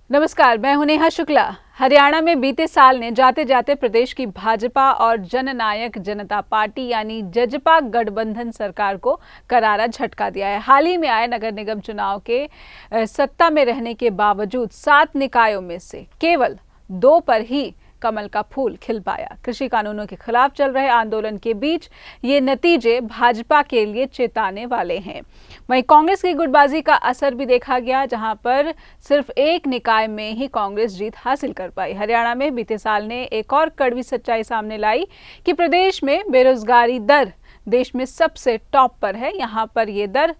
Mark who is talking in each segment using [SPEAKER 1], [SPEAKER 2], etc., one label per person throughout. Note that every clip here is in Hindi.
[SPEAKER 1] नमस्कार, मैं हूं नेहा शुक्ला। हरियाणा में बीते साल ने जाते जाते प्रदेश की भाजपा और जननायक जनता पार्टी यानी जजपा गठबंधन सरकार को करारा झटका दिया है। हाल ही में आए नगर निगम चुनाव के सत्ता में रहने के बावजूद 7 निकायों में से केवल 2 पर ही कमल का फूल खिल पाया। कृषि कानूनों के खिलाफ चल रहे आंदोलन के बीच ये नतीजे भाजपा के लिए चेताने वाले हैं। वहीं कांग्रेस की गुटबाजी का असर भी देखा गया, जहां पर सिर्फ एक निकाय में ही कांग्रेस जीत हासिल कर पाई। हरियाणा में बीते साल ने एक और कड़वी सच्चाई सामने लाई कि प्रदेश में बेरोजगारी दर देश में सबसे टॉप पर है। यहां पर यह दर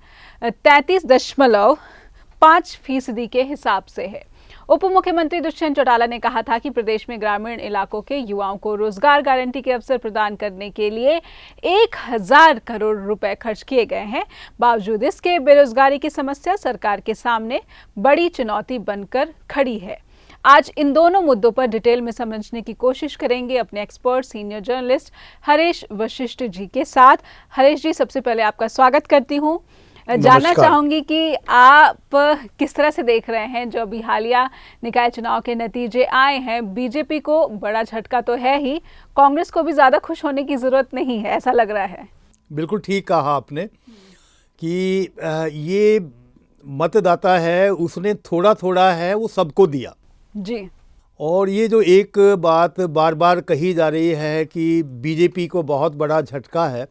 [SPEAKER 1] 33.5% के हिसाब से है। उप मुख्यमंत्री दुष्यंत चौटाला ने कहा था कि प्रदेश में ग्रामीण इलाकों के युवाओं को रोजगार गारंटी के अवसर प्रदान करने के लिए 1000 करोड़ रुपए खर्च किए गए हैं। बावजूद इसके बेरोजगारी की समस्या सरकार के सामने बड़ी चुनौती बनकर खड़ी है। आज इन दोनों मुद्दों पर डिटेल में समझने की कोशिश करेंगे अपने expert senior journalist Harish Vashisht ji के साथ। हरीश जी, सबसे पहले आपका स्वागत करती हूँ। जानना चाहूंगी कि आप किस तरह से देख रहे हैं जो अभी हालिया निकाय चुनाव के नतीजे आए हैं। बीजेपी को बड़ा झटका तो है ही, कांग्रेस को भी ज्यादा खुश होने की जरूरत नहीं है, ऐसा लग रहा है।
[SPEAKER 2] बिल्कुल ठीक कहा आपने कि ये मतदाता है, उसने थोड़ा थोड़ा है वो सबको दिया
[SPEAKER 1] जी।
[SPEAKER 2] और ये जो एक बात बार बार कही जा रही है कि बीजेपी को बहुत बड़ा झटका है,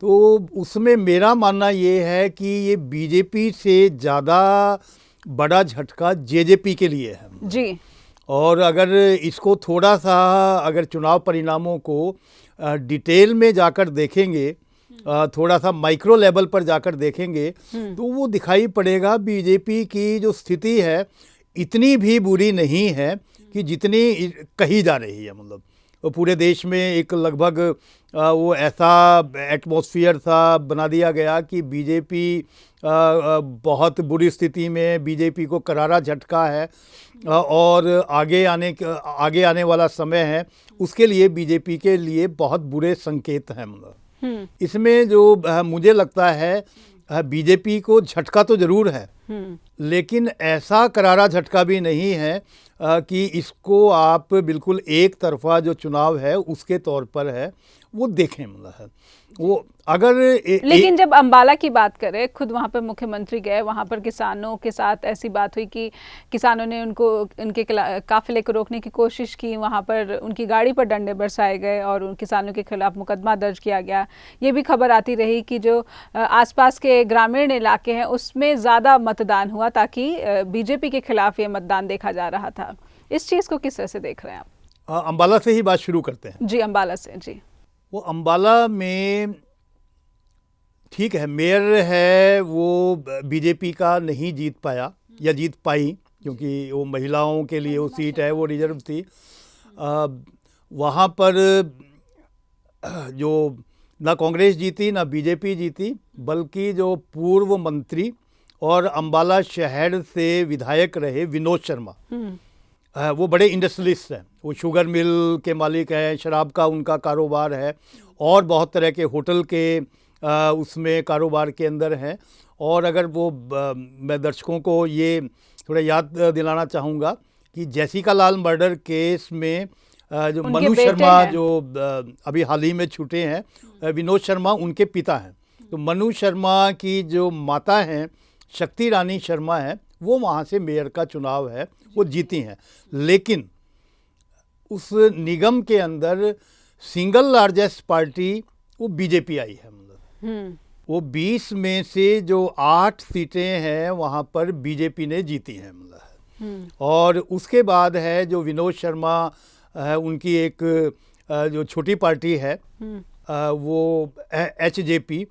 [SPEAKER 2] तो उसमें मेरा मानना ये है कि ये बीजेपी से ज़्यादा बड़ा झटका जेजेपी के लिए है
[SPEAKER 1] जी।
[SPEAKER 2] और अगर इसको थोड़ा सा अगर चुनाव परिणामों को डिटेल में जाकर देखेंगे, थोड़ा सा माइक्रो लेवल पर जाकर देखेंगे तो वो दिखाई पड़ेगा बीजेपी की जो स्थिति है इतनी भी बुरी नहीं है कि जितनी कही जा रही है। मतलब तो पूरे देश में एक लगभग वो ऐसा एटमॉस्फेयर सा बना दिया गया कि बीजेपी बहुत बुरी स्थिति में, बीजेपी को करारा झटका है और आगे आने वाला समय है उसके लिए बीजेपी के लिए बहुत बुरे संकेत हैं। मतलब इसमें जो मुझे लगता है बीजेपी को झटका तो जरूर है, लेकिन ऐसा करारा झटका भी नहीं है कि इसको आप बिल्कुल एक तरफा जो चुनाव है उसके तौर पर है वो देखें। मतलब है वो अगर
[SPEAKER 1] लेकिन जब अंबाला की बात करें, खुद वहां पर मुख्यमंत्री गए, वहां पर किसानों के साथ ऐसी बात हुई कि किसानों ने उनके काफिले को रोकने की कोशिश की, वहां पर उनकी गाड़ी पर डंडे बरसाए गए और उन किसानों के खिलाफ मुकदमा दर्ज किया गया। ये भी खबर आती रही कि जो आसपास के ग्रामीण इलाके हैं उसमें ज़्यादा मतदान हुआ ताकि बीजेपी के खिलाफ ये मतदान देखा जा रहा था। इस चीज़ को किस तरह से देख रहे हैं आप?
[SPEAKER 2] अंबाला से ही बात शुरू करते हैं।
[SPEAKER 1] जी, अंबाला से। जी,
[SPEAKER 2] वो अंबाला में ठीक है, मेयर है वो बीजेपी का नहीं जीत पाया या जीत पाई क्योंकि वो महिलाओं के लिए वो सीट है, वो रिजर्व थी। वहाँ पर जो ना कांग्रेस जीती ना बीजेपी जीती, बल्कि जो पूर्व मंत्री और अंबाला शहर से विधायक रहे विनोद शर्मा, वो बड़े इंडस्ट्रियलिस्ट हैं, वो शुगर मिल के मालिक हैं, शराब का उनका कारोबार है और बहुत तरह के होटल के उसमें कारोबार के अंदर हैं। और अगर वो मैं दर्शकों को ये थोड़ा याद दिलाना चाहूँगा कि जेसिका लाल मर्डर केस में जो मनु शर्मा जो अभी हाल ही में छूटे हैं, विनोद शर्मा उनके पिता हैं। तो मनु शर्मा की जो माता हैं शक्ति रानी शर्मा हैं, वो वहाँ से मेयर का चुनाव है वो जीती हैं। लेकिन उस निगम के अंदर सिंगल लार्जेस्ट पार्टी वो बीजेपी आई है। मतलब वो 20 में से जो 8 सीटें हैं वहाँ पर बीजेपी ने जीती हैं। मतलब और उसके बाद है जो विनोद शर्मा है, उनकी एक जो छोटी पार्टी है वो एचजेपी,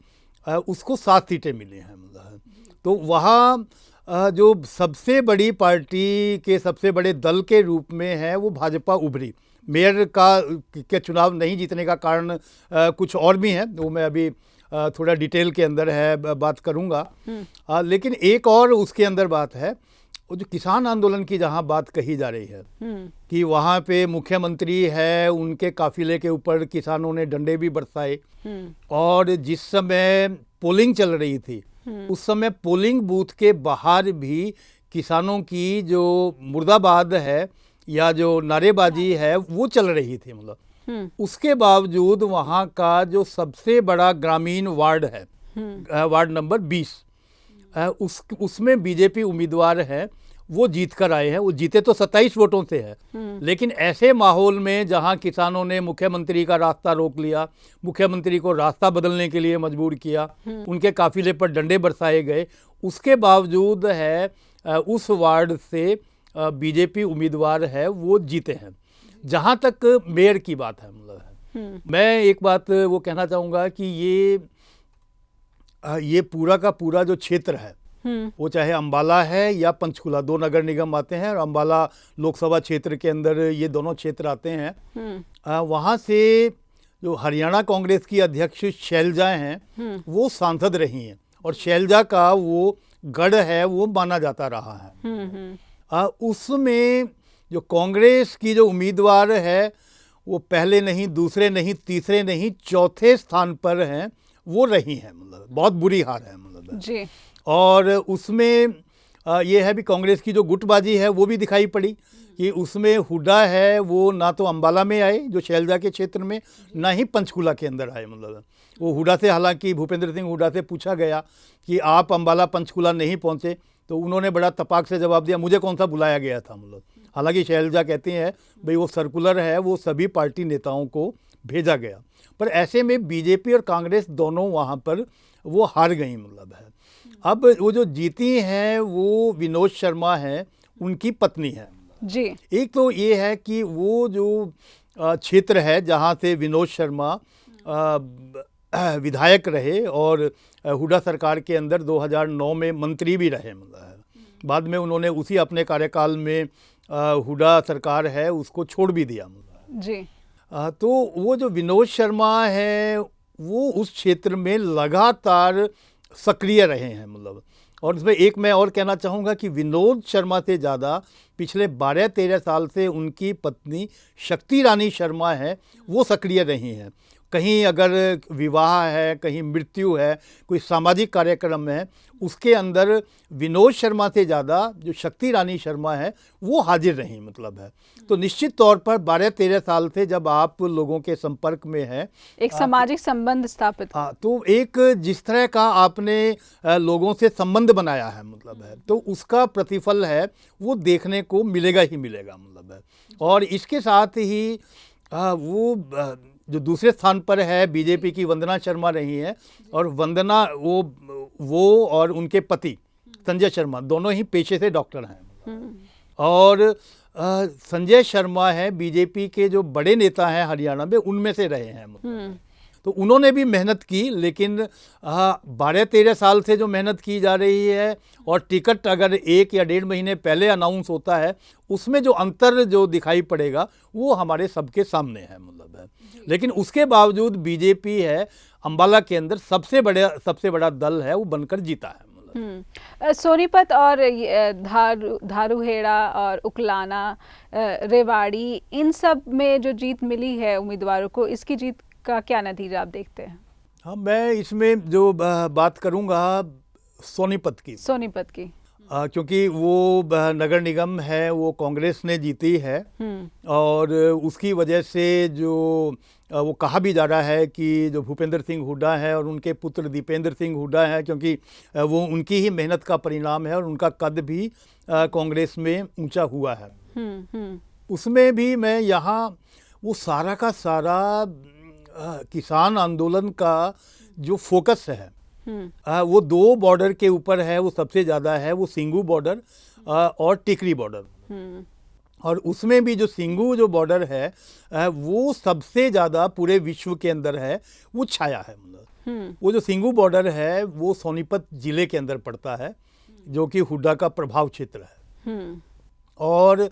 [SPEAKER 2] उसको 7 सीटें मिली हैं। मतलब तो वहाँ जो सबसे बड़ी पार्टी के सबसे बड़े दल के रूप में है वो भाजपा उभरी। मेयर के चुनाव नहीं जीतने का कारण कुछ और भी हैं, वो मैं अभी थोड़ा डिटेल के अंदर है बात करूँगा। लेकिन एक और उसके अंदर बात है, वो जो किसान आंदोलन की जहाँ बात कही जा रही है कि वहाँ पे मुख्यमंत्री है, उनके काफिले के ऊपर किसानों ने डंडे भी बरसाए और जिस समय पोलिंग चल रही थी उस समय पोलिंग बूथ के बाहर भी किसानों की जो मुर्दाबाद है या जो नारेबाजी है वो चल रही थी, मतलब उसके बावजूद वहाँ का जो सबसे बड़ा ग्रामीण वार्ड है, वार्ड नंबर 20, उसमें बीजेपी उम्मीदवार है, वो जीत कर आए हैं। वो जीते तो 27 वोटों से है, लेकिन ऐसे माहौल में जहां किसानों ने मुख्यमंत्री का रास्ता रोक लिया, मुख्यमंत्री को रास्ता बदलने के लिए मजबूर किया, उनके काफिले पर डंडे बरसाए गए, उसके बावजूद है उस वार्ड से बीजेपी उम्मीदवार है वो जीते हैं। जहां तक मेयर की बात है, मतलब मैं एक बात वो कहना चाहूँगा कि ये पूरा का पूरा जो क्षेत्र है, वो चाहे अंबाला है या पंचकुला, 2 नगर निगम आते हैं और अंबाला लोकसभा क्षेत्र के अंदर ये दोनों क्षेत्र आते हैं। वहाँ से जो हरियाणा कांग्रेस की अध्यक्ष शैलजा हैं वो सांसद रही हैं और शैलजा का वो गढ़ है वो माना जाता रहा है। उसमें जो कांग्रेस की जो उम्मीदवार है वो पहले नहीं, दूसरे नहीं, तीसरे नहीं, चौथे स्थान पर हैं वो रही हैं, मतलब बहुत बुरी हार है, मतलब
[SPEAKER 1] जी।
[SPEAKER 2] और उसमें ये है भी कांग्रेस की जो गुटबाजी है वो भी दिखाई पड़ी कि उसमें हुड्डा है वो ना तो अंबाला में आए जो शैलजा के क्षेत्र में, ना ही पंचकुला के अंदर आए। मतलब वो हुड्डा से, हालांकि भूपेंद्र सिंह हुड्डा से पूछा गया कि आप अंबाला पंचकुला नहीं पहुंचे, तो उन्होंने बड़ा तपाक से जवाब दिया, मुझे कौन सा बुलाया गया था। मतलब हालांकि शैलजा कहती हैं भाई वो सर्कुलर है, वो सभी पार्टी नेताओं को भेजा गया, पर ऐसे में बीजेपी और कांग्रेस दोनों वहाँ पर वो हार गई। मतलब है अब वो जो जीती हैं वो विनोद शर्मा हैं, उनकी पत्नी है
[SPEAKER 1] जी।
[SPEAKER 2] एक तो ये है कि वो जो क्षेत्र है जहाँ से विनोद शर्मा विधायक रहे और हुड्डा सरकार के अंदर 2009 में मंत्री भी रहे, मतलब बाद में उन्होंने उसी अपने कार्यकाल में हुड्डा सरकार है उसको छोड़ भी दिया, मतलब
[SPEAKER 1] जी।
[SPEAKER 2] तो वो जो विनोद शर्मा है वो उस क्षेत्र में लगातार सक्रिय रहे हैं, मतलब और इसमें एक मैं और कहना चाहूँगा कि विनोद शर्मा से ज़्यादा पिछले 12-13 साल से उनकी पत्नी शक्ति रानी शर्मा है वो सक्रिय रही हैं। कहीं अगर विवाह है, कहीं मृत्यु है, कोई सामाजिक कार्यक्रम है, उसके अंदर विनोद शर्मा से ज़्यादा जो शक्ति रानी शर्मा है वो हाजिर रही, मतलब है। तो निश्चित तौर पर 12-13 साल से जब आप लोगों के संपर्क में हैं,
[SPEAKER 1] एक सामाजिक संबंध स्थापित।
[SPEAKER 2] हाँ, तो एक जिस तरह का आपने लोगों से संबंध बनाया है, मतलब है, तो उसका प्रतिफल है वो देखने को मिलेगा ही मिलेगा, मतलब है। और इसके साथ ही वो जो दूसरे स्थान पर है बीजेपी की वंदना शर्मा रही हैं, और वंदना वो और उनके पति संजय शर्मा दोनों ही पेशे से डॉक्टर हैं। और संजय शर्मा है बीजेपी के जो बड़े नेता हैं हरियाणा में, उनमें से रहे हैं, मतलब तो उन्होंने भी मेहनत की, लेकिन 12-13 साल से जो मेहनत की जा रही है और टिकट अगर 1 या 1.5 महीने पहले अनाउंस होता है, उसमें जो अंतर जो दिखाई पड़ेगा वो हमारे सबके सामने है, मतलब है। लेकिन उसके बावजूद बीजेपी है अंबाला के अंदर सबसे बड़ा दल है, वो बनकर जीता है।
[SPEAKER 1] सोनीपत और धारूहेड़ा और उकलाना, रेवाड़ी, इन सब में जो जीत मिली है उम्मीदवारों को, इसकी जीत का क्या नतीजा आप देखते हैं?
[SPEAKER 2] हाँ, मैं इसमें जो बात करूँगा सोनीपत की, क्योंकि वो नगर निगम है वो कांग्रेस ने जीती है, और उसकी वजह से जो वो कहा भी जा रहा है कि जो भूपेंद्र सिंह हुड्डा है और उनके पुत्र दीपेंद्र सिंह हुड्डा है, क्योंकि वो उनकी ही मेहनत का परिणाम है और उनका कद भी कांग्रेस में ऊंचा हुआ है। उसमें भी मैं यहाँ वो सारा का सारा किसान आंदोलन का जो फोकस है वो 2 बॉर्डर के ऊपर है, वो सबसे ज़्यादा है, वो सिंगू बॉर्डर और टिकरी बॉर्डर। और उसमें भी जो सिंगू जो बॉर्डर है वो सबसे ज़्यादा पूरे विश्व के अंदर है, वो छाया है। मतलब वो जो सिंगू बॉर्डर है वो सोनीपत ज़िले के अंदर पड़ता है, जो कि हुड्डा का प्रभाव क्षेत्र है। और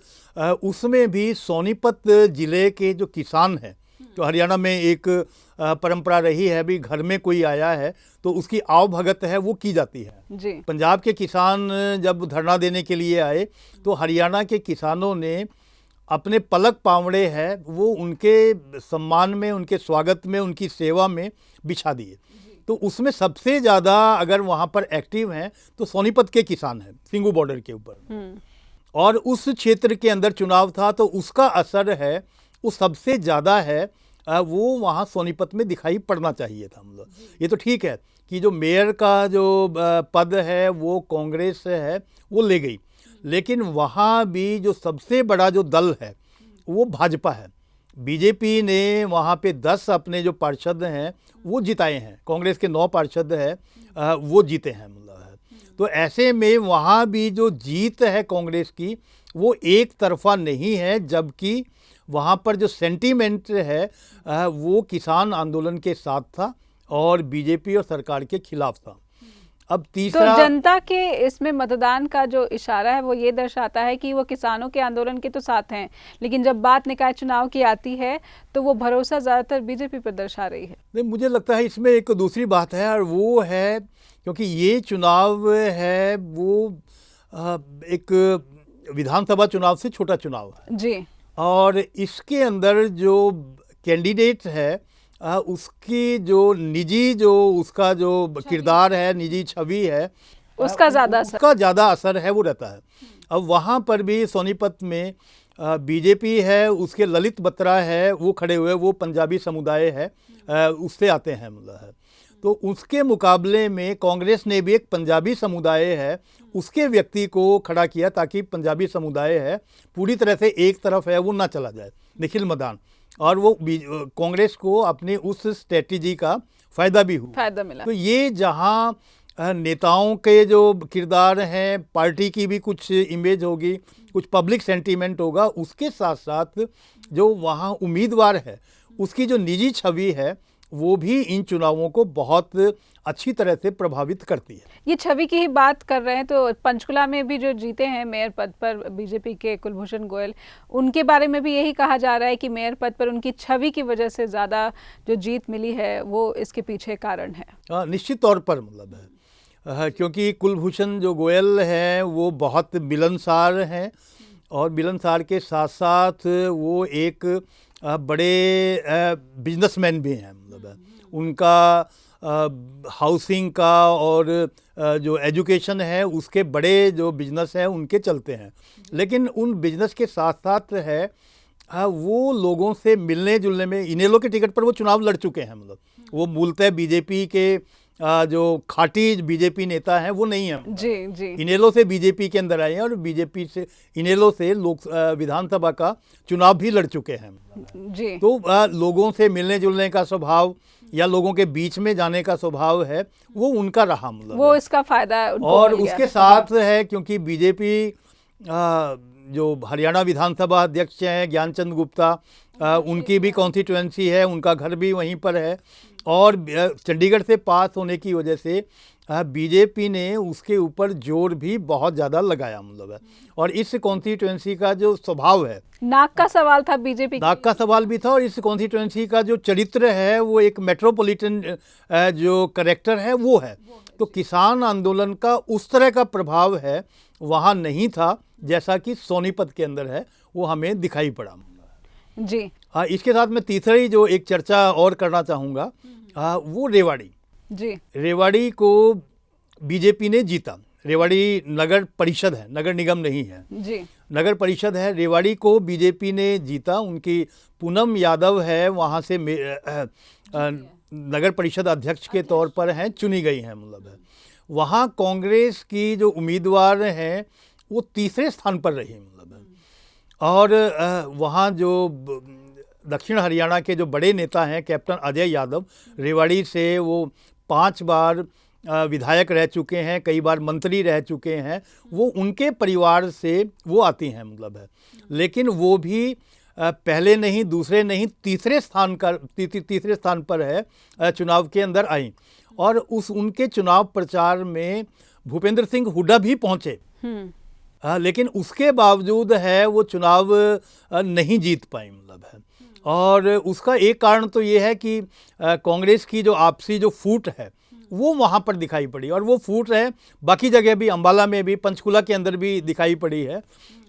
[SPEAKER 2] उसमें भी सोनीपत ज़िले के जो किसान हैं, तो हरियाणा में एक परंपरा रही है भी घर में कोई आया है तो उसकी आवभगत है वो की जाती है
[SPEAKER 1] जी।
[SPEAKER 2] पंजाब के किसान जब धरना देने के लिए आए तो हरियाणा के किसानों ने अपने पलक पावड़े हैं वो उनके सम्मान में, उनके स्वागत में, उनकी सेवा में बिछा दिए। तो उसमें सबसे ज़्यादा अगर वहाँ पर एक्टिव हैं तो सोनीपत के किसान हैं, सिंगू बॉर्डर के ऊपर। और उस क्षेत्र के अंदर चुनाव था तो उसका असर है वो सबसे ज़्यादा है, वो वहाँ सोनीपत में दिखाई पड़ना चाहिए था। मतलब ये तो ठीक है कि जो मेयर का जो पद है वो कांग्रेस है वो ले गई, लेकिन वहाँ भी जो सबसे बड़ा जो दल है वो भाजपा है। बीजेपी ने वहाँ पे 10 अपने जो पार्षद हैं वो जिताए हैं, कांग्रेस के 9 पार्षद हैं वो जीते हैं। मतलब है तो ऐसे में वहाँ भी जो जीत है कांग्रेस की वो एक तरफा नहीं है, जबकि वहाँ पर जो सेंटीमेंट है वो किसान आंदोलन के साथ था और बीजेपी और सरकार के खिलाफ था। अब
[SPEAKER 1] तो
[SPEAKER 2] तीसरा
[SPEAKER 1] जनता के इसमें मतदान का जो इशारा है वो ये दर्शाता है कि वो किसानों के आंदोलन के तो साथ हैं, लेकिन जब बात निकाय चुनाव की आती है तो वो भरोसा ज़्यादातर बीजेपी पर दर्शा रही है।
[SPEAKER 2] नहीं, मुझे लगता है इसमें एक दूसरी बात है और वो है क्योंकि ये चुनाव है वो एक विधानसभा चुनाव से छोटा चुनाव है
[SPEAKER 1] जी।
[SPEAKER 2] और इसके अंदर जो कैंडिडेट है उसकी जो निजी जो उसका जो किरदार है, निजी छवि है,
[SPEAKER 1] उसका ज़्यादा
[SPEAKER 2] असर है वो रहता है। अब वहाँ पर भी सोनीपत में बीजेपी है, उसके ललित बत्रा है वो खड़े हुए, वो पंजाबी समुदाय है उससे आते हैं। मतलब है तो उसके मुकाबले में कांग्रेस ने भी एक पंजाबी समुदाय है उसके व्यक्ति को खड़ा किया ताकि पंजाबी समुदाय है पूरी तरह से एक तरफ है वो ना चला जाए, निखिल मदान, और वो कांग्रेस को अपनी उस स्ट्रेटजी का फायदा भी हुआ,
[SPEAKER 1] फायदा मिला।
[SPEAKER 2] तो ये जहाँ नेताओं के जो किरदार हैं, पार्टी की भी कुछ इमेज होगी, कुछ पब्लिक सेंटीमेंट होगा, उसके साथ साथ जो वहाँ उम्मीदवार है उसकी जो निजी छवि है वो भी इन चुनावों को बहुत अच्छी तरह से प्रभावित करती है।
[SPEAKER 1] ये छवि की ही बात कर रहे हैं तो पंचकुला में भी जो जीते हैं मेयर पद पर बीजेपी के कुलभूषण गोयल, उनके बारे में भी यही कहा जा रहा है कि मेयर पद पर उनकी छवि की वजह से ज़्यादा जो जीत मिली है वो इसके पीछे कारण है।
[SPEAKER 2] निश्चित तौर पर मतलब है क्योंकि कुलभूषण जो गोयल हैं वो बहुत मिलनसार हैं और मिलनसार के साथ साथ वो एक बड़े बिजनेसमैन भी हैं। मतलब उनका हाउसिंग का और जो एजुकेशन है उसके बड़े जो बिजनेस हैं उनके चलते हैं, लेकिन उन बिजनेस के साथ साथ है वो लोगों से मिलने जुलने में, इनेलो के टिकट पर वो चुनाव लड़ चुके हैं। मतलब वो मूलतः बीजेपी के जो खाटी बीजेपी नेता हैं वो नहीं है
[SPEAKER 1] जी जी,
[SPEAKER 2] इनेलो से बीजेपी के अंदर आए हैं और बीजेपी से इनेलो से लोक विधानसभा का चुनाव भी लड़ चुके हैं
[SPEAKER 1] जी।
[SPEAKER 2] तो लोगों से मिलने जुलने का स्वभाव या लोगों के बीच में जाने का स्वभाव है वो उनका रहा। मतलब
[SPEAKER 1] वो इसका फायदा
[SPEAKER 2] और उसके साथ है क्योंकि बीजेपी जो हरियाणा विधानसभा अध्यक्ष हैं ज्ञानचंद गुप्ता, उनकी भी कॉन्स्टिट्यूएंसी है, उनका घर भी वहीं पर है और चंडीगढ़ से पास होने की वजह से बीजेपी ने उसके ऊपर जोर भी बहुत ज़्यादा लगाया। मतलब है और इस कॉन्स्टिट्यूएंसी का जो स्वभाव है,
[SPEAKER 1] नाक का सवाल था बीजेपी,
[SPEAKER 2] नाक का सवाल भी था और इस कॉन्स्टिट्यूएंसी का जो चरित्र है वो एक मेट्रोपॉलिटन जो करेक्टर है वो है, तो किसान आंदोलन का उस तरह का प्रभाव है वहाँ नहीं था जैसा कि सोनीपत के अंदर है, वो हमें दिखाई पड़ा
[SPEAKER 1] जी।
[SPEAKER 2] हाँ, इसके साथ मैं तीसरी जो एक चर्चा और करना चाहूँगा वो रेवाड़ी
[SPEAKER 1] जी।
[SPEAKER 2] रेवाड़ी को बीजेपी ने जीता। रेवाड़ी नगर परिषद है, नगर निगम नहीं है
[SPEAKER 1] जी,
[SPEAKER 2] नगर परिषद है। रेवाड़ी को बीजेपी ने जीता, उनकी पूनम यादव है वहाँ से नगर परिषद अध्यक्ष के तौर पर हैं, चुनी गई हैं। मतलब है वहाँ कांग्रेस की जो उम्मीदवार हैं वो तीसरे स्थान पर रही। मतलब है और वहाँ जो दक्षिण हरियाणा के जो बड़े नेता हैं कैप्टन अजय यादव, रेवाड़ी से वो 5 बार विधायक रह चुके हैं, कई बार मंत्री रह चुके हैं, वो उनके परिवार से वो आती हैं। मतलब है लेकिन वो भी पहले नहीं, दूसरे नहीं, तीसरे स्थान पर है चुनाव के अंदर आई और उनके चुनाव प्रचार में भूपेंद्र सिंह हुड्डा भी पहुँचे, लेकिन उसके बावजूद है वो चुनाव नहीं जीत पाई। मतलब है और उसका एक कारण तो ये है कि कांग्रेस की जो आपसी जो फूट है वो वहाँ पर दिखाई पड़ी और वो फूट रहे। बाकी जगह भी, अम्बाला में भी, पंचकुला के अंदर भी दिखाई पड़ी है।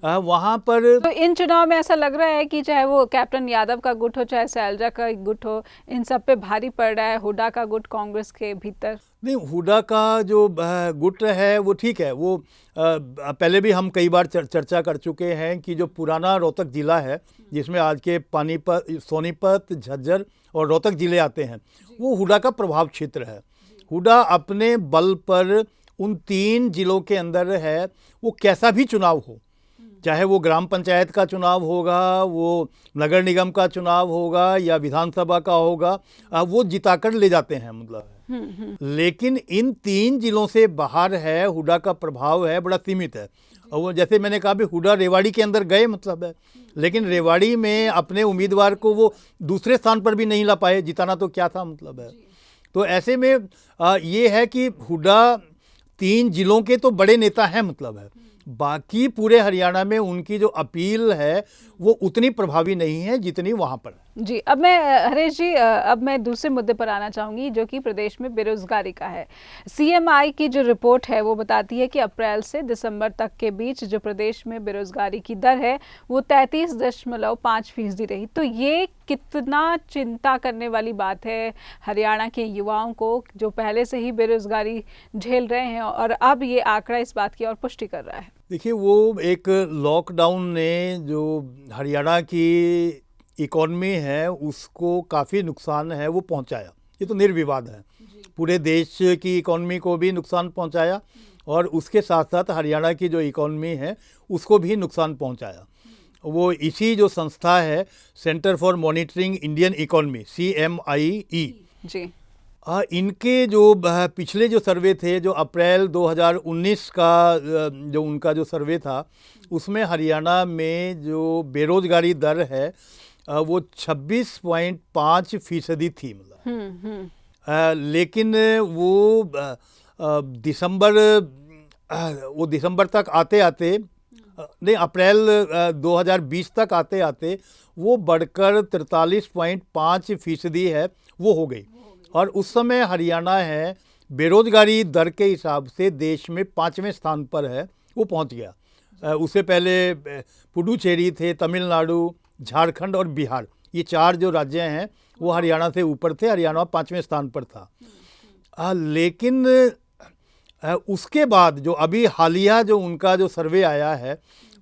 [SPEAKER 2] वहाँ पर
[SPEAKER 1] तो इन चुनाव में ऐसा लग रहा है कि चाहे वो कैप्टन यादव का गुट हो, चाहे शैलजा का गुट हो, इन सब पे भारी पड़ रहा है हुड्डा का गुट कांग्रेस के भीतर।
[SPEAKER 2] नहीं, हुड्डा का जो गुट है वो ठीक है। वो पहले भी हम कई बार चर्चा कर चुके हैं कि जो पुराना रोहतक ज़िला है, जिसमें आज के पानीपत, सोनीपत, झज्जर और रोहतक ज़िले आते हैं, वो हुड्डा का प्रभाव क्षेत्र है। हुड्डा अपने बल पर उन 3 जिलों के अंदर है, वो कैसा भी चुनाव हो, चाहे वो ग्राम पंचायत का चुनाव होगा, वो नगर निगम का चुनाव होगा या विधानसभा का होगा, वो जिताकर ले जाते हैं मतलब। लेकिन इन 3 जिलों से बाहर है, हुड्डा का प्रभाव है बड़ा सीमित है। और वो जैसे मैंने कहा भी, हुड्डा रेवाड़ी के अंदर गए मतलब है, लेकिन रेवाड़ी में अपने उम्मीदवार को वो दूसरे स्थान पर भी नहीं ला पाए। जिताना तो क्या था मतलब है। तो ऐसे में ये है कि हुड्डा 3 जिलों के तो बड़े नेता हैं मतलब है, बाकी पूरे हरियाणा में उनकी जो अपील है वो उतनी प्रभावी नहीं है जितनी वहाँ पर।
[SPEAKER 1] जी, अब मैं हरीश जी, अब मैं दूसरे मुद्दे पर आना चाहूँगी जो कि प्रदेश में बेरोजगारी का है। सीएमआई की जो रिपोर्ट है वो बताती है कि अप्रैल से दिसंबर तक के बीच जो प्रदेश में बेरोजगारी की दर है वो 33.5% रही। तो ये कितना चिंता करने वाली बात है हरियाणा के युवाओं को, जो पहले से ही बेरोजगारी झेल रहे हैं, और अब ये आंकड़ा इस बात की और पुष्टि कर रहा है।
[SPEAKER 2] देखिए, वो एक लॉकडाउन ने जो हरियाणा की इकॉनमी है उसको काफ़ी नुकसान है वो पहुंचाया, ये तो निर्विवाद है। पूरे देश की इकॉनमी को भी नुकसान पहुंचाया और उसके साथ साथ हरियाणा की जो इकॉनमी है उसको भी नुकसान पहुंचाया। वो इसी जो संस्था है, centre for monitoring Indian economy, CMIE
[SPEAKER 1] जी,
[SPEAKER 2] इनके जो पिछले जो सर्वे थे, जो अप्रैल 2019 का जो उनका जो सर्वे था, उसमें हरियाणा में जो बेरोजगारी दर है वो 26.5% थी मतलब। लेकिन वो दिसंबर तक आते आते, नहीं, अप्रैल 2020 तक आते आते वो बढ़कर 43.5% है वो हो गई। और उस समय हरियाणा है बेरोजगारी दर के हिसाब से देश में 5वें स्थान पर है, वो पहुंच गया। उससे पहले पुडुचेरी थे, तमिलनाडु, झारखंड और बिहार, ये 4 जो राज्य हैं वो हरियाणा से ऊपर थे। हरियाणा 5वें स्थान पर था। लेकिन उसके बाद जो अभी हालिया जो उनका जो सर्वे आया है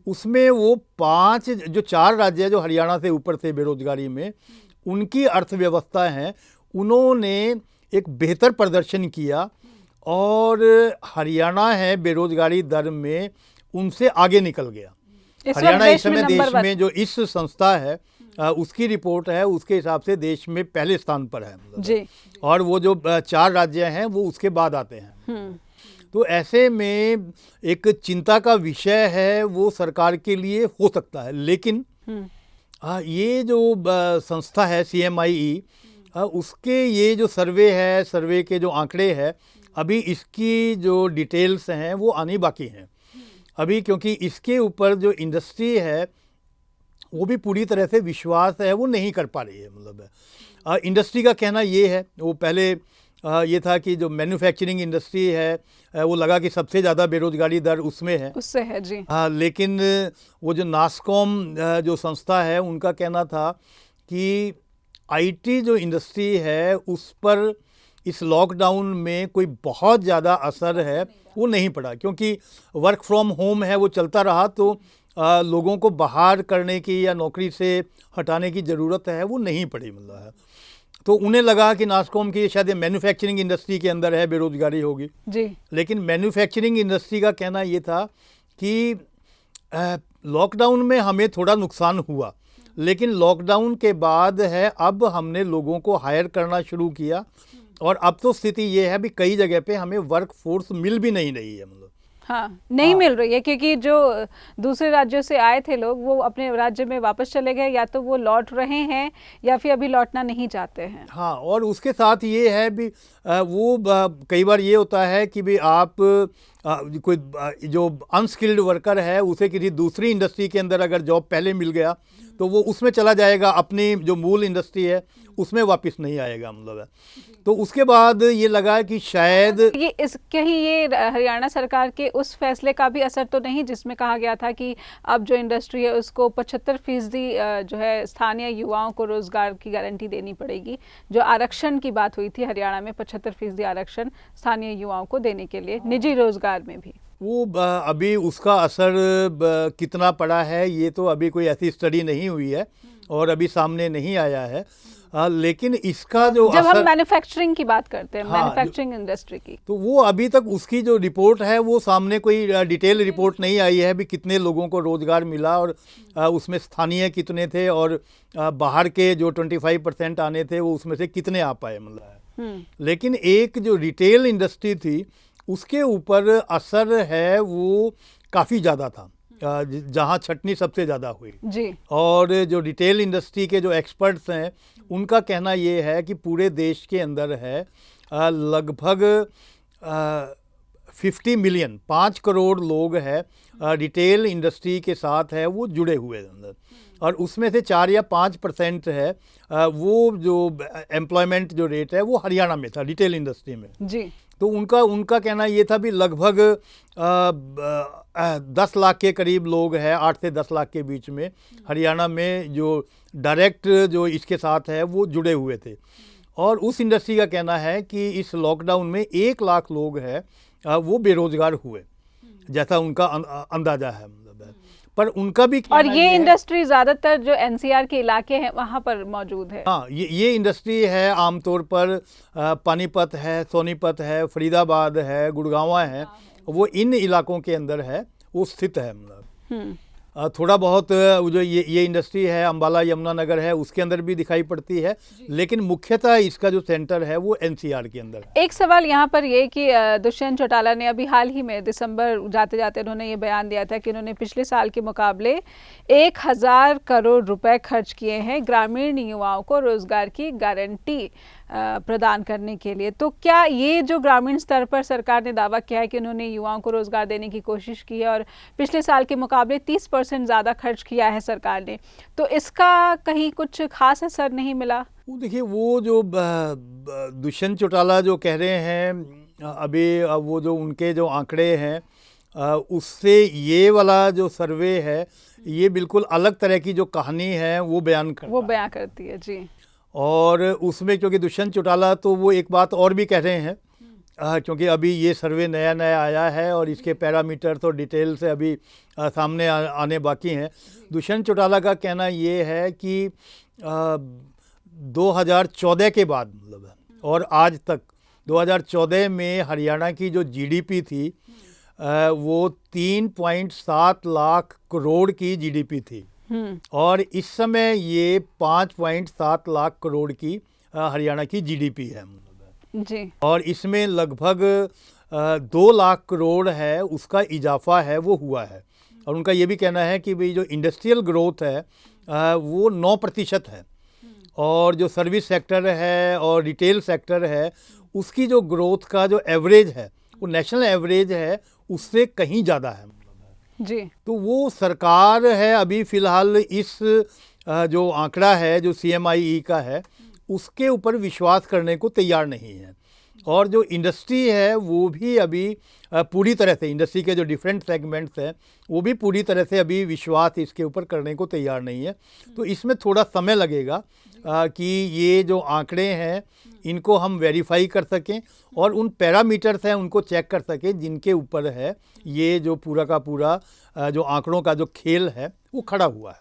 [SPEAKER 2] उसमें वो 4 राज्य जो हरियाणा से ऊपर थे बेरोजगारी में, उनकी अर्थव्यवस्था है, उन्होंने एक बेहतर प्रदर्शन किया और हरियाणा है बेरोजगारी दर में उनसे आगे निकल गया। हरियाणा इस समय देश में जो इस संस्था है उसकी रिपोर्ट है, उसके हिसाब से देश में पहले स्थान पर है
[SPEAKER 1] जी।
[SPEAKER 2] और वो जो 4 राज्य हैं वो उसके बाद आते हैं। तो ऐसे में एक चिंता का विषय है वो सरकार के लिए हो सकता है। लेकिन ये जो संस्था है CMIE, उसके ये जो सर्वे है, सर्वे के जो आंकड़े हैं, अभी इसकी जो डिटेल्स हैं वो आनी बाकी हैं अभी, क्योंकि इसके ऊपर जो इंडस्ट्री है वो भी पूरी तरह से विश्वास है वो नहीं कर पा रही है मतलब। इंडस्ट्री का कहना ये है, वो पहले ये था कि जो मैन्युफैक्चरिंग इंडस्ट्री है वो लगा कि सबसे ज़्यादा बेरोजगारी दर उसमें है,
[SPEAKER 1] उससे है जी।
[SPEAKER 2] लेकिन वो जो नास्कॉम जो संस्था है उनका कहना था कि IT जो इंडस्ट्री है उस पर इस लॉकडाउन में कोई बहुत ज़्यादा असर है वो नहीं पड़ा, क्योंकि वर्क फ्रॉम होम है वो चलता रहा, तो लोगों को बाहर करने की या नौकरी से हटाने की ज़रूरत है वो नहीं पड़ी मतलब है। तो उन्हें लगा कि नास्कॉम की शायद मैन्युफैक्चरिंग इंडस्ट्री के अंदर है बेरोजगारी होगी
[SPEAKER 1] जी।
[SPEAKER 2] लेकिन मैन्युफैक्चरिंग इंडस्ट्री का कहना ये था कि लॉकडाउन में हमें थोड़ा नुकसान हुआ, लेकिन लॉकडाउन के बाद है अब हमने लोगों को हायर करना शुरू किया और अब तो स्थिति ये है भी कई जगह पे हमें वर्क फोर्स मिल भी नहीं रही है मतलब।
[SPEAKER 1] हाँ, नहीं मिल रही है, क्योंकि जो दूसरे राज्यों से आए थे लोग वो अपने राज्य में वापस चले गए, या तो वो लौट रहे हैं या फिर अभी लौटना नहीं चाहते हैं।
[SPEAKER 2] हाँ, और उसके साथ ये है भी वो कई बार ये होता है कि भी आप कोई जो अनस्किल्ड वर्कर है उसे किसी दूसरी इंडस्ट्री के अंदर अगर जॉब पहले मिल गया तो वो उसमें चला जाएगा, अपनी जो मूल इंडस्ट्री है उसमें वापस नहीं आएगा मतलब है। तो उसके बाद ये लगा कि शायद
[SPEAKER 1] ये इस कहीं ये हरियाणा सरकार के उस फैसले का भी असर तो नहीं जिसमें कहा गया था कि अब जो इंडस्ट्री है उसको 75% जो है स्थानीय युवाओं को रोजगार की गारंटी देनी पड़ेगी। जो आरक्षण की बात हुई थी हरियाणा में 75% आरक्षण स्थानीय युवाओं को देने के लिए निजी रोजगार में भी,
[SPEAKER 2] वो अभी उसका असर कितना पड़ा है ये तो अभी कोई ऐसी स्टडी नहीं हुई है और अभी सामने नहीं आया है। लेकिन इसका जो
[SPEAKER 1] जब हम
[SPEAKER 2] असर,
[SPEAKER 1] मैन्युफैक्चरिंग की बात करते हैं,
[SPEAKER 2] हाँ,
[SPEAKER 1] मैन्युफैक्चरिंग इंडस्ट्री की,
[SPEAKER 2] तो वो अभी तक उसकी जो रिपोर्ट है वो सामने कोई डिटेल रिपोर्ट नहीं आई है भी कितने लोगों को रोजगार मिला और उसमें स्थानीय कितने थे और बाहर के जो 25% आने थे वो उसमें से कितने आ पाए मतलब। लेकिन एक जो रिटेल इंडस्ट्री थी उसके ऊपर असर है वो काफ़ी ज़्यादा था, जहाँ छटनी सबसे ज़्यादा हुई
[SPEAKER 1] जी।
[SPEAKER 2] और जो रिटेल इंडस्ट्री के जो एक्सपर्ट्स हैं उनका कहना ये है कि पूरे देश के अंदर है लगभग 50 मिलियन 5 करोड़ लोग हैं रिटेल इंडस्ट्री के साथ है वो जुड़े हुए अंदर, और उसमें से 4 या 5% है वो जो एम्प्लॉयमेंट जो रेट है वो हरियाणा में था रिटेल इंडस्ट्री में
[SPEAKER 1] जी।
[SPEAKER 2] तो उनका कहना ये था भी लगभग 10 लाख के करीब लोग हैं, 8 से 10 लाख के बीच में हरियाणा में जो डायरेक्ट जो इसके साथ है वो जुड़े हुए थे। और उस इंडस्ट्री का कहना है कि इस लॉकडाउन में 1 लाख लोग हैं वो बेरोजगार हुए, जैसा उनका अंदाजा है मतलब। पर उनका भी
[SPEAKER 1] और ये इंडस्ट्री ज्यादातर जो एनसीआर के इलाके हैं वहां पर मौजूद है।
[SPEAKER 2] हाँ, ये इंडस्ट्री है आमतौर पर पानीपत है, सोनीपत है, फरीदाबाद है, गुड़गांव है, वो इन इलाकों के अंदर है वो स्थित है मतलब। थोड़ा बहुत जो ये इंडस्ट्री है अंबाला यमुनानगर है उसके अंदर भी दिखाई पड़ती है, लेकिन मुख्यतः इसका जो सेंटर है वो एनसीआर के अंदर है।
[SPEAKER 1] एक सवाल यहाँ पर ये कि दुष्यंत चौटाला ने अभी हाल ही में दिसंबर जाते जाते उन्होंने ये बयान दिया था कि उन्होंने पिछले साल के मुकाबले 1000 करोड़ रुपए खर्च किए हैं ग्रामीण युवाओं को रोजगार की गारंटी प्रदान करने के लिए। तो क्या ये जो ग्रामीण स्तर पर सरकार ने दावा किया है कि उन्होंने युवाओं को रोजगार देने की कोशिश की है और पिछले साल के मुकाबले 30% ज़्यादा खर्च किया है सरकार ने, तो इसका कहीं कुछ खास असर नहीं मिला?
[SPEAKER 2] वो देखिए, वो जो दुष्यंत चौटाला जो कह रहे हैं अभी वो जो उनके जो आंकड़े हैं उससे ये वाला जो सर्वे है ये बिल्कुल अलग तरह की जो कहानी है वो बयान
[SPEAKER 1] करती है जी।
[SPEAKER 2] और उसमें क्योंकि दुष्यंत चौटाला तो वो एक बात और भी कह रहे हैं क्योंकि अभी ये सर्वे नया आया है और इसके पैरामीटर तो डिटेल से अभी सामने आने बाकी हैं। दुष्यंत चौटाला का कहना ये है कि 2014 के बाद मतलब और आज तक 2014 में हरियाणा की जो जीडीपी थी वो 3.7 लाख करोड़ की जीडीपी थी और इस समय ये 5.7 लाख करोड़ की हरियाणा की जीडीपी है
[SPEAKER 1] जी।
[SPEAKER 2] और इसमें लगभग 2 लाख करोड़ है उसका इजाफा है वो हुआ है। और उनका ये भी कहना है कि भाई जो इंडस्ट्रियल ग्रोथ है वो 9% है और जो सर्विस सेक्टर है और रिटेल सेक्टर है उसकी जो ग्रोथ का जो एवरेज है वो नेशनल एवरेज है उससे कहीं ज़्यादा है
[SPEAKER 1] जी।
[SPEAKER 2] तो वो सरकार है अभी फ़िलहाल इस जो आंकड़ा है जो CMIE का है उसके ऊपर विश्वास करने को तैयार नहीं है। और जो इंडस्ट्री है वो भी अभी पूरी तरह से इंडस्ट्री के जो डिफरेंट सेगमेंट्स हैं वो भी पूरी तरह से अभी विश्वास इसके ऊपर करने को तैयार नहीं है। तो इसमें थोड़ा समय लगेगा कि ये जो आंकड़े हैं इनको हम वेरीफाई कर सकें और उन पैरामीटर्स हैं उनको चेक कर सकें जिनके ऊपर है ये जो पूरा का पूरा जो आंकड़ों का जो खेल है वो खड़ा हुआ है।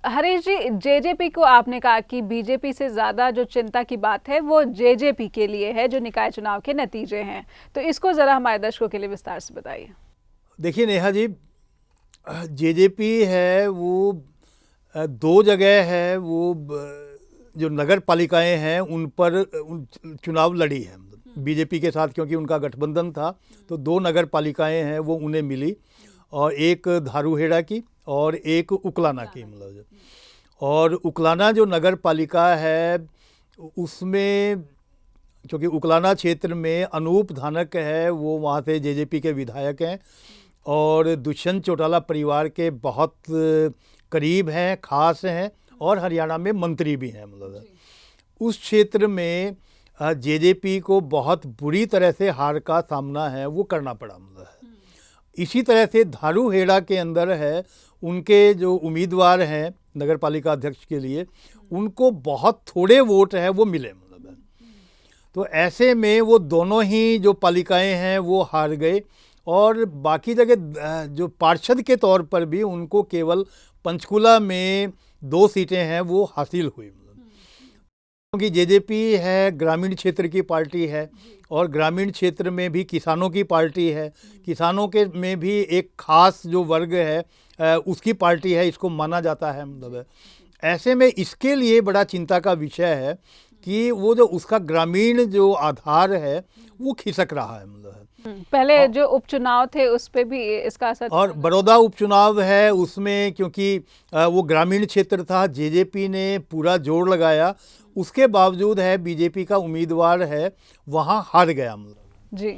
[SPEAKER 1] हरीश जी, जेजेपी को आपने कहा कि बीजेपी से ज़्यादा जो चिंता की बात है वो जेजेपी के लिए है जो निकाय चुनाव के नतीजे हैं, तो इसको ज़रा हमारे दर्शकों के लिए विस्तार से बताइए।
[SPEAKER 2] देखिए नेहा जी, जेजेपी है वो 2 जगह है वो जो नगर पालिकाएँ हैं उन पर चुनाव लड़ी है बीजेपी के साथ, क्योंकि उनका गठबंधन था तो 2 नगर पालिकाएँ हैं वो उन्हें मिली और एक धारूहेड़ा की और एक उकलाना की मतलब। और उकलाना जो नगर पालिका है उसमें क्योंकि उकलाना क्षेत्र में अनूप धानक है वो वहाँ से जेजेपी के विधायक हैं और दुष्यंत चौटाला परिवार के बहुत करीब हैं, खास हैं और हरियाणा में मंत्री भी हैं। मतलब उस क्षेत्र में जेजेपी को बहुत बुरी तरह से हार का सामना है वो करना पड़ा। मतलब इसी तरह से धारूहेड़ा के अंदर है, उनके जो उम्मीदवार हैं नगर पालिका अध्यक्ष के लिए, उनको बहुत थोड़े वोट हैं वो मिले। मतलब तो ऐसे में वो दोनों ही जो पालिकाएं हैं वो हार गए और बाकी जगह जो पार्षद के तौर पर भी उनको केवल पंचकुला में 2 सीटें हैं वो हासिल हुई। क्योंकि जेजेपी है ग्रामीण क्षेत्र की पार्टी है और ग्रामीण क्षेत्र में भी किसानों की पार्टी है, किसानों के में भी एक खास जो वर्ग है उसकी पार्टी है, इसको माना जाता है। मतलब ऐसे में इसके लिए बड़ा चिंता का विषय है कि वो जो उसका ग्रामीण जो आधार है वो खिसक रहा है। मतलब
[SPEAKER 1] पहले जो उपचुनाव थे उस पे भी इसका असर,
[SPEAKER 2] और बड़ौदा उपचुनाव है उसमें क्योंकि वो ग्रामीण क्षेत्र था, जेजेपी ने पूरा जोर लगाया, उसके बावजूद है बीजेपी का उम्मीदवार है वहाँ हार गया। मतलब
[SPEAKER 1] जी।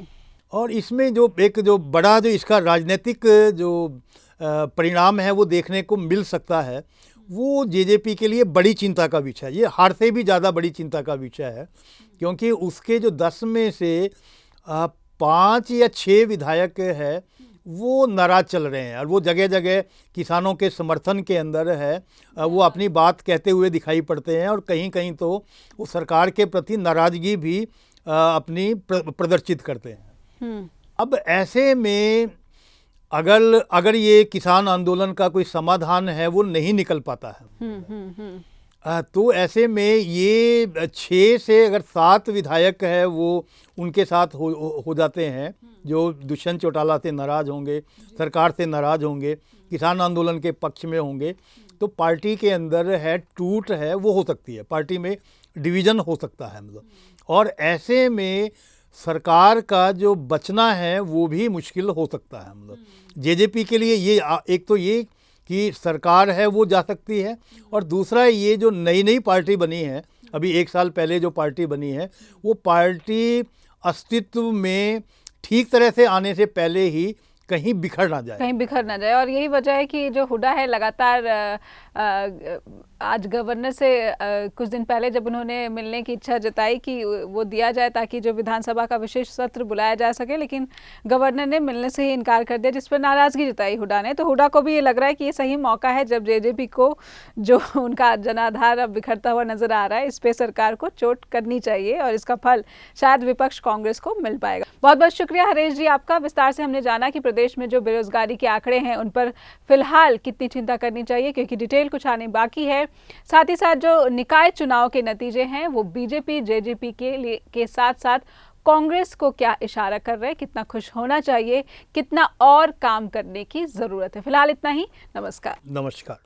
[SPEAKER 2] और इसमें जो एक जो बड़ा जो इसका राजनीतिक जो परिणाम है वो देखने को मिल सकता है, वो जेजेपी के लिए बड़ी चिंता का विषय है। ये हार से भी ज़्यादा बड़ी चिंता का विषय है क्योंकि उसके जो 10 में से 5 या 6 विधायक है वो नाराज चल रहे हैं और वो जगह जगह किसानों के समर्थन के अंदर है, वो अपनी बात कहते हुए दिखाई पड़ते हैं और कहीं कहीं तो वो सरकार के प्रति नाराज़गी भी अपनी प्रदर्शित करते हैं। अब ऐसे में अगर ये किसान आंदोलन का कोई समाधान है वो नहीं निकल पाता है, तो ऐसे में ये 6 से अगर 7 विधायक है वो उनके साथ हो जाते हैं जो दुष्यंत चौटाला से नाराज़ होंगे, सरकार से नाराज़ होंगे, किसान आंदोलन के पक्ष में होंगे, तो पार्टी के अंदर है टूट है वो हो सकती है, पार्टी में डिवीज़न हो सकता है। मतलब और ऐसे में सरकार का जो बचना है वो भी मुश्किल हो सकता है। मतलब जेजेपी के लिए ये एक तो ये कि सरकार है वो जा सकती है और दूसरा ये जो नई पार्टी बनी है, अभी 1 साल पहले जो पार्टी बनी है वो पार्टी अस्तित्व में ठीक तरह से आने से पहले ही कहीं बिखर ना जाए।
[SPEAKER 1] और यही वजह है कि जो हुड्डा है लगातार आज गवर्नर से कुछ दिन पहले जब उन्होंने मिलने की इच्छा जताई कि वो दिया जाए ताकि जो विधानसभा का विशेष सत्र बुलाया जा सके, लेकिन गवर्नर ने मिलने से ही इनकार कर दिया, जिस पर नाराज़गी जताई हुड्डा ने। तो हुड्डा को भी ये लग रहा है कि ये सही मौका है जब जेजेपी को जो उनका जनाधार अब बिखरता हुआ नजर आ रहा है, इस पर सरकार को चोट करनी चाहिए और इसका फल शायद विपक्ष कांग्रेस को मिल पाएगा। बहुत बहुत शुक्रिया हरीश जी आपका। विस्तार से हमने जाना कि प्रदेश में जो बेरोजगारी के आंकड़े हैं उन पर फिलहाल कितनी चिंता करनी चाहिए, क्योंकि डिटेल कुछ आने बाकी है। साथ ही साथ जो निकाय चुनाव के नतीजे हैं वो बीजेपी जेजेपी के साथ साथ कांग्रेस को क्या इशारा कर रहे हैं, कितना खुश होना चाहिए, कितना और काम करने की जरूरत है। फिलहाल इतना ही। नमस्कार।